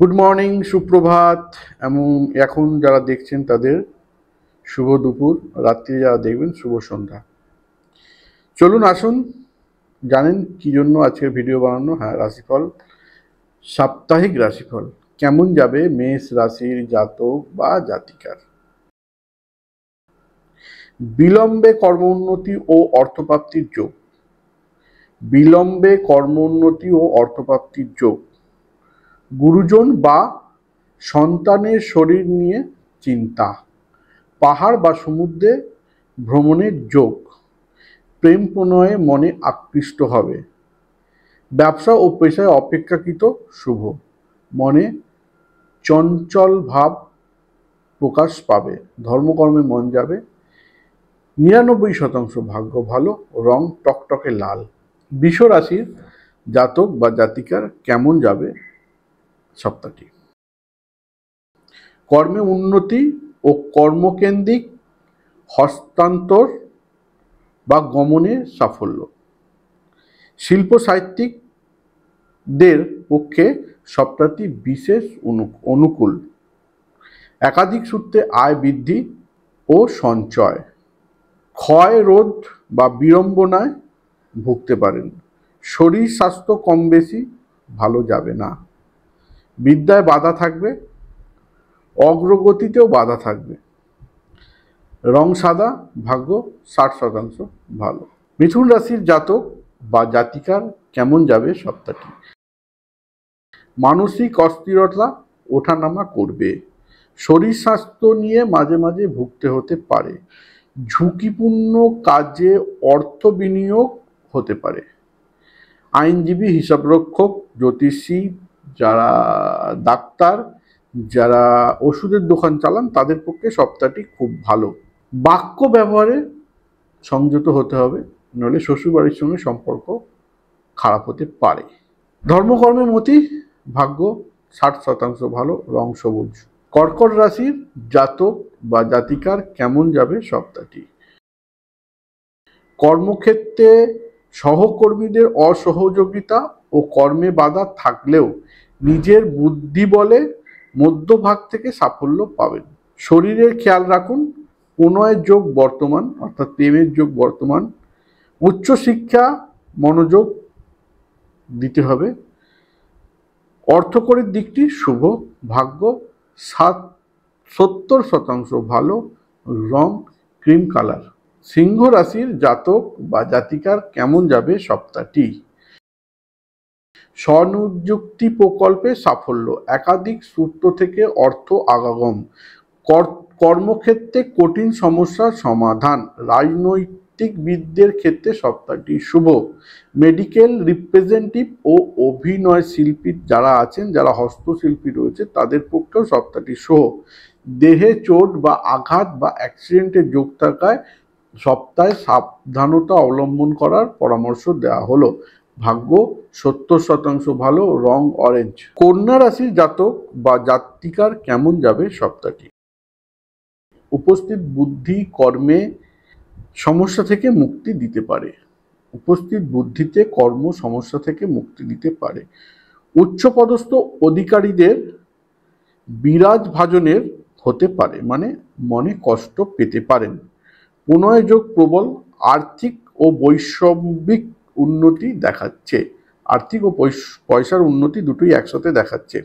Good morning, সুপ্রভাত। এমন এখন যারা দেখছেন তাদের শুভ দুপুর, রাত্রি যারা দেখবেন শুভ সন্ধ্যা। চলুন আসুন, জানেন কি জন্য আজকের ভিডিও বানানো? হ্যাঁ, রাশিফল, সাপ্তাহিক রাশিফল কেমন যাবে মেষ রাশির জাতক বা জাতিকার। বিলম্বে কর্মোন্নতি ও অর্থপ্রাপ্তির যোগ। বিলম্বে কর্মোন্নতি ও অর্থপ্রাপ্তির যোগ। গুরুজন বা সন্তানের শরীর নিয়ে চিন্তা। পাহাড় বা সমুদ্রে ভ্রমণের যোগ। প্রেম প্রণয়ে মনে আকৃষ্ট হবে। ব্যবসা ও পেশায় অপেক্ষাকৃত শুভ। মনে চঞ্চল ভাব প্রকাশ পাবে। ধর্মকর্মে মন যাবে। 99% ভাগ্য ভালো। রং টকটকে লাল। বৃষ রাশির জাতক বা জাতিকার কেমন যাবে সপ্তাহটি। কর্মে উন্নতি ও কর্মকেন্দ্রিক হস্তান্তর বা গমনের সাফল্য। শিল্প সাহিত্যিকদের পক্ষে সপ্তাহটি বিশেষ অনুকূল। একাধিক সূত্রে আয় বৃদ্ধি ও সঞ্চয়। ক্ষয় রোধ বা বিড়ম্বনায় ভুগতে পারেন। শরীর স্বাস্থ্য কম বেশি ভালো যাবে না। বিদ্যায় বাধা থাকবে। অগ্রগতিতেও বাধা থাকবে। রং সাদা, ভাগ্য 60% ভালো। মিথুন রাশির জাতক বা জাতিকার কেমন যাবে সপ্তাহটি। মানসিক অস্থিরতা ওঠানামা করবে। শরীর স্বাস্থ্য নিয়ে মাঝে মাঝে ভুগতে হতে পারে। ঝুঁকিপূর্ণ কাজে অর্থ বিনিয়োগ হতে পারে। আইনজীবী, হিসাবরক্ষক, জ্যোতিষী, যারা ডাক্তার, যারা ওষুধের দোকান চালান তাদের পক্ষে সপ্তাহটি খুব ভালো। বাক্য ব্যবহারে সংযত হতে হবে, নইলে শ্বশুরবাড়ির সঙ্গে সম্পর্ক খারাপ হতে পারে। ধর্মকর্মের মতি, ভাগ্য 60% ভালো। রং সবুজ। কর্কট রাশির জাতক বা জাতিকার কেমন যাবে সপ্তাহটি। কর্মক্ষেত্রে সহকর্মীদের অসহযোগিতা ও কর্মে বাধা থাকলেও নিজের বুদ্ধি বলে মধ্যভাগ থেকে সাফল্য পাবেন। শরীরের খেয়াল রাখুন। প্রণয়ের যোগ বর্তমান, অর্থাৎ প্রেমের যোগ বর্তমান। উচ্চশিক্ষা মনোযোগ দিতে হবে। অর্থকরীর দিকটি শুভ। ভাগ্য 70% ভালো। রং ক্রিম কালার। সিংহ রাশির জাতক বা জাতিকার কেমন যাবে সপ্তাহটি। স্বনিযুক্তি প্রকল্পে সাফল্য। একাধিক সূত্র থেকে অর্থ আগাগম। কর্মক্ষেত্রে কঠিন সমস্যার সমাধান। রাজনৈতিকবিদদের ক্ষেত্রে সপ্তাহটি শুভ। মেডিকেল রিপ্রেজেন্টেটিভ ও অভিনয় শিল্পী যারা আছেন, যারা হস্তশিল্পী রয়েছে, তাদের পক্ষেও সপ্তাহটি শুভ। দেহে চোট বা আঘাত বা অ্যাক্সিডেন্টের যোগ থাকায় সপ্তাহে সাবধানতা অবলম্বন করার পরামর্শ দেওয়া হলো। ভাগ্য 70% ভালো। রং অরেঞ্জ। কন্যা রাশির জাতক বা জাতিকার কেমন যাবে সপ্তাহটি। উপস্থিত বুদ্ধি কর্মে সমস্যা থেকে মুক্তি দিতে পারে। উপস্থিত বুদ্ধিতে কর্ম সমস্যা থেকে মুক্তি দিতে পারে। উচ্চপদস্থ অধিকারীদের বিরাজ ভাজনের হতে পারে, মানে মনে কষ্ট পেতে পারেন। প্রণয় যোগ প্রবল। আর্থিক ও বৈষম্যিক উন্নতি দেখাচ্ছে। আর্থিক ও পয়সার উন্নতি দুটোই একসাথে দেখাচ্ছে।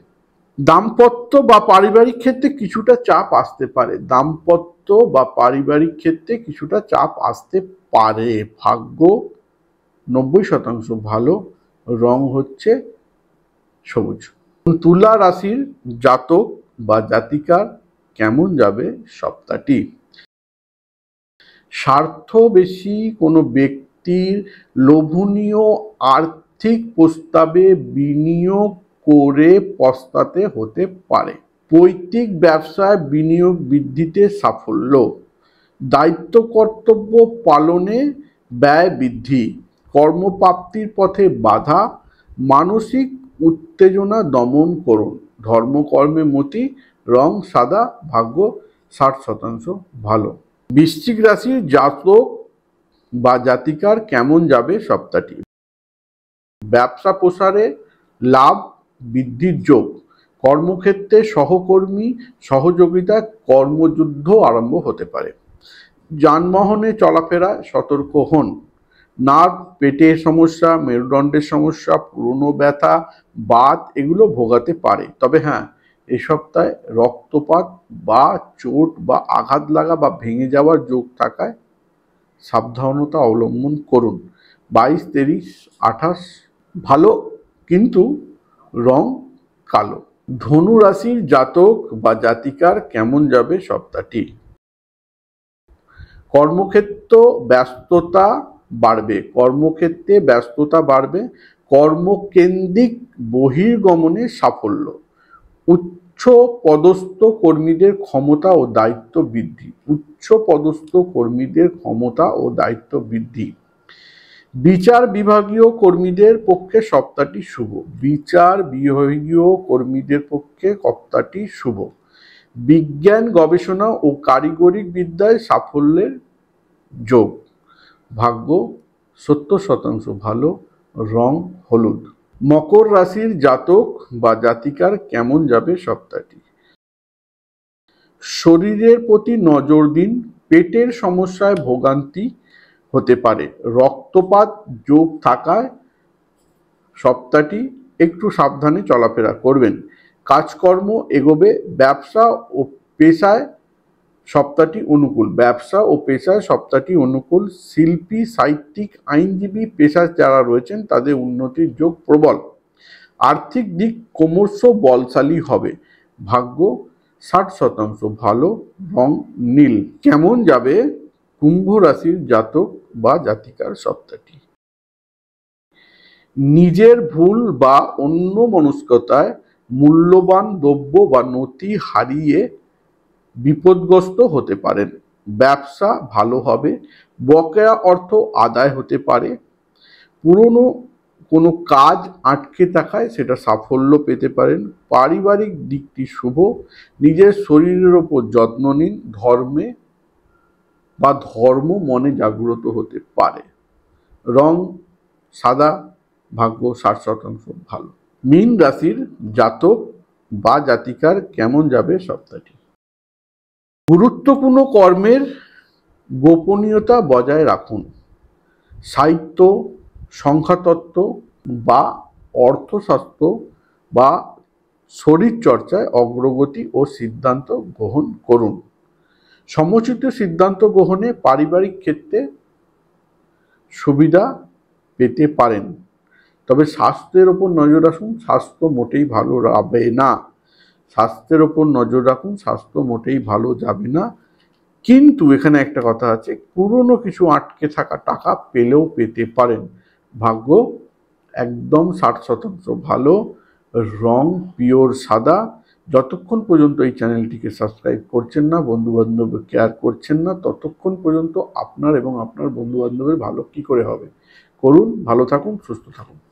দাম্পত্য বা পারিবারিক ক্ষেত্রে কিছুটা চাপ আসতে পারে। দাম্পত্য বা পারিবারিক ক্ষেত্রে কিছুটা চাপ আসতে পারে। ভাগ্য 90% ভালো। রং হচ্ছে সবুজ। তুলা রাশির জাতক বা জাতিকার কেমন যাবে সপ্তাহটি। স্বার্থ বেশি কোনো ব্যক্তির লোভনীয় আর্থিক প্রস্তাবে বিনিয়োগ করে পস্তাতে হতে পারে। পৈতৃক ব্যবসায় বিনিয়োগ বৃদ্ধিতে সাফল্য। দায়িত্ব কর্তব্য পালনে ব্যয় বৃদ্ধি। কর্মপ্রাপ্তির পথে বাধা। মানসিক উত্তেজনা দমন করুন। ধর্মকর্মে মতি। রং সাদা। ভাগ্য 60% ভালো। বৃশ্চিক রাশির জাতক বা জাতিকার কেমন যাবে সপ্তাহটি। ব্যবসা প্রসারে লাভ বৃদ্ধির যোগ। কর্মক্ষেত্রে সহকর্মী সহযোগিতা কর্মযুদ্ধ আরম্ভ হতে পারে। যানবাহনে চলাফেরায় সতর্ক হন। নার্ভ, পেটের সমস্যা, মেরুদণ্ডের সমস্যা, পুরনো ব্যথা, বাত এগুলো ভোগাতে পারে। তবে হ্যাঁ, এই সপ্তাহে রক্তপাত বা চোট বা আঘাত লাগা বা ভেঙে যাওয়ার যোগ থাকায় সাবধানতা অবলম্বন করুন। 22, 23, 28 ভালো, কিন্তু রং কালো। ধনু রাশির জাতক বা জাতিকার কেমন যাবে সপ্তাহটি? কর্মক্ষেত্র ব্যস্ততা বাড়বে। কর্মক্ষেত্রে ব্যস্ততা বাড়বে। কর্মকেন্দ্রিক বহির্গমনে সাফল্য। উচ্চ পদস্থ কর্মীদের ক্ষমতা ও দায়িত্ব বৃদ্ধি। উচ্চ পদস্থ কর্মীদের ক্ষমতা ও দায়িত্ব বৃদ্ধি। বিচার বিভাগীয় কর্মীদের পক্ষে সপ্তাহটি শুভ। বিচার বিভাগীয় কর্মীদের পক্ষে সপ্তাহটি শুভ। বিজ্ঞান গবেষণা ও কারিগরি বিদ্যায় সাফল্যের যোগ। ভাগ্য 70% ভালো, রং হলুদ। মকর রাশির জাতক বা জাতিকার কেমন যাবে সপ্তাহটি? শরীরের প্রতি নজর দিন। পেটের সমস্যায় ভোগান্তি হতে পারে। রক্তপাত যোগ থাকায় সপ্তাহটি একটু সাবধানে চলাফেরা করবেন। কাজকর্ম এগোবে। ব্যবসা ও পেশায় সপ্তাহটি অনুকূল। ব্যবসা ও পেশায় সপ্তাহটি অনুকূল। শিল্পী, সাহিত্যিক, আইনজীবী পেশায় যারা রয়েছেন তাদের উন্নতির যোগ প্রবল। আর্থিক দিক ক্রমশ বলশালী হবে। ভাগ্য 60% ভালো, রং নীল। কেমন যাবে কুম্ভ রাশির জাতক বা জাতিকার সপ্তাহটি? নিজের ভুল বা অন্য মনস্কতায় মূল্যবান দ্রব্য বা নথি হারিয়ে বিপদগ্রস্ত হতে পারেন। ব্যবসা ভালো হবে। বকেয়া অর্থ আদায় হতে পারে। পুরনো কোনো কাজ আটকে থাকায় সেটা সাফল্য পেতে পারেন। পারিবারিক দিকটি শুভ। নিজের শরীরের ওপর যত্ন নিন। ধর্ম মনে জাগ্রত হতে পারে। রং সাদা। ভাগ্য 60% ভালো। মীন রাশির জাতক বা জাতিকার কেমন যাবে সপ্তাহটি? গুরুত্বপূর্ণ কর্মের গোপনীয়তা বজায় রাখুন। সাহিত্য, সংখ্যাতত্ত্ব বা অর্থশাস্ত্র বা শরীরচর্চায় অগ্রগতি ও সিদ্ধান্ত গ্রহণ করুন। সমুচিত সিদ্ধান্ত গ্রহণে পারিবারিক ক্ষেত্রে সুবিধা পেতে পারেন। তবে স্বাস্থ্যের ওপর নজর রাখুন। স্বাস্থ্য মোটেই ভালো যাবে না। স্বাস্থ্যের ওপর নজর রাখুন। স্বাস্থ্য মোটেই ভালো যাবে না। কিন্তু এখানে একটা কথা আছে, পুরনো কিছু আটকে থাকা টাকা পেলেও পেতে পারেন। ভাগ্য একদম 60% ভালো, রং পিওর সাদা। যতক্ষণ পর্যন্ত এই চ্যানেলটিকে সাবস্ক্রাইব করছেন না, বন্ধুবান্ধব কেয়ার করছেন না, ততক্ষণ পর্যন্ত আপনার এবং আপনার বন্ধুবান্ধবের ভালো কি করে হবে? করুন। ভালো থাকুন, সুস্থ থাকুন।